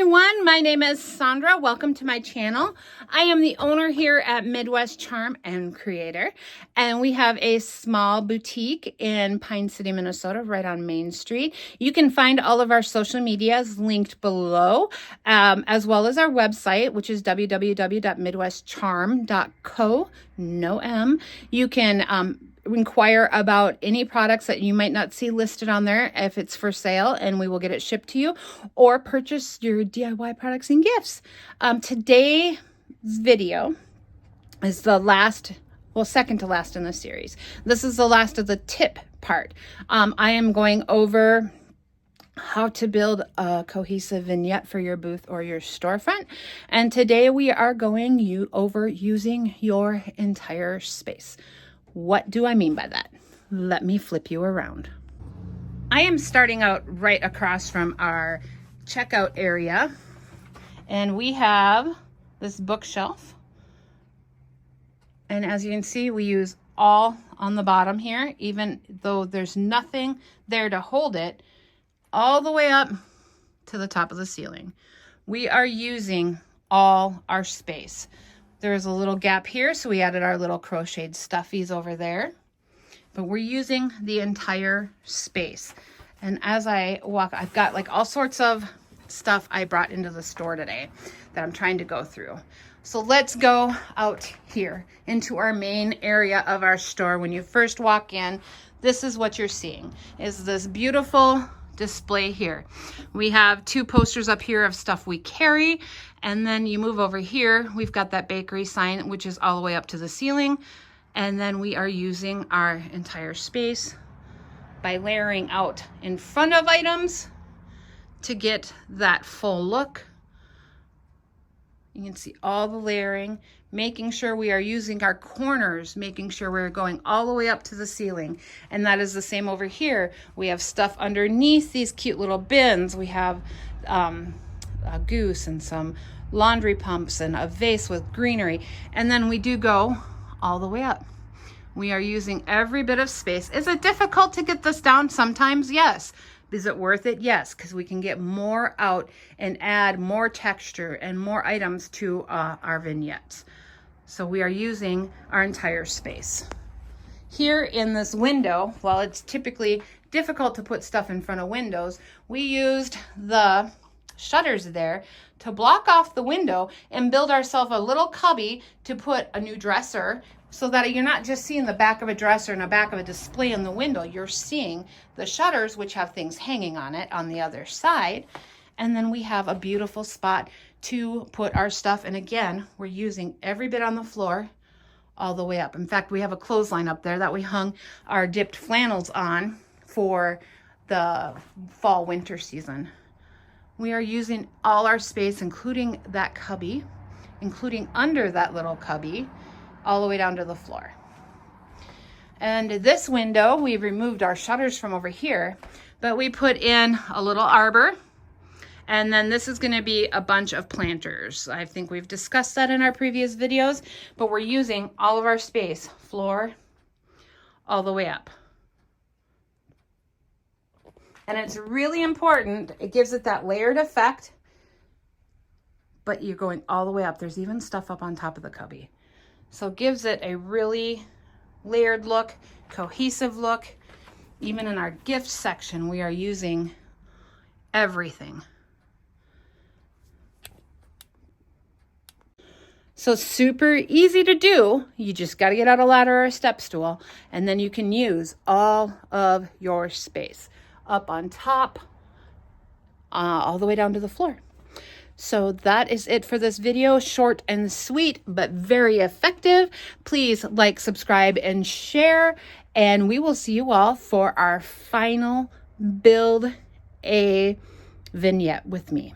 everyone, my name is Sandra. Welcome to my channel. I am the owner here at Midwest Charm and Creator, and we have a small boutique in Pine City, Minnesota, right on Main Street. You can find all of our social medias linked below, as well as our website, which is www.midwestcharm.co, no M. You can inquire about any products that you might not see listed on there if it's for sale, and we will get it shipped to you, or purchase your DIY products and gifts. Today's video is the last, well, second to last in the series. This is the last of the tip part. I am going over how to build a cohesive vignette for your booth or your storefront. And today we are going over using your entire space. What do I mean by that? Let me flip you around. I am starting out right across from our checkout area, and we have this bookshelf. And as you can see, we use all on the bottom here, even though there's nothing there to hold it, all the way up to the top of the ceiling. We are using all our space. There's a little gap here, so we added our little crocheted stuffies over there. But we're using the entire space. And as I walk, I've got like all sorts of stuff I brought into the store today that I'm trying to go through. So let's go out here into our main area of our store. When you first walk in, this is what you're seeing, is this beautiful display here. We have two posters up here of stuff we carry, and then you move over here, we've got that bakery sign, which is all the way up to the ceiling. And then we are using our entire space by layering out in front of items to get that full look. You can see all the layering, making sure we are using our corners, making sure we're going all the way up to the ceiling. And that is the same over here. We have stuff underneath these cute little bins. We have a goose and some laundry pumps and a vase with greenery. And then we do go all the way up. We are using every bit of space. Is it difficult to get this down? Sometimes, yes. Is it worth it? Yes, because we can get more out and add more texture and more items to our vignettes. So we are using our entire space. Here in this window, while it's typically difficult to put stuff in front of windows, we used the shutters there to block off the window and build ourselves a little cubby to put a new dresser, so that you're not just seeing the back of a dresser and the back of a display in the window. You're seeing the shutters, which have things hanging on it on the other side. And then we have a beautiful spot to put our stuff. And again, we're using every bit on the floor all the way up. In fact, we have a clothesline up there that we hung our dipped flannels on for the fall winter season. We are using all our space, including that cubby, including under that little cubby, all the way down to the floor. And this window, we've removed our shutters from over here, but we put in a little arbor. And then this is gonna be a bunch of planters. I think we've discussed that in our previous videos, but we're using all of our space, floor, all the way up. And it's really important, it gives it that layered effect, but you're going all the way up. There's even stuff up on top of the cubby. So it gives it a really layered look, cohesive look. Even in our gift section, we are using everything. So super easy to do. You just got to get out a ladder or a step stool, and then you can use all of your space up on top, all the way down to the floor. So that is it for this video. Short and sweet, but very effective. Please like, subscribe, and share. And we will see you all for our final build a vignette with me.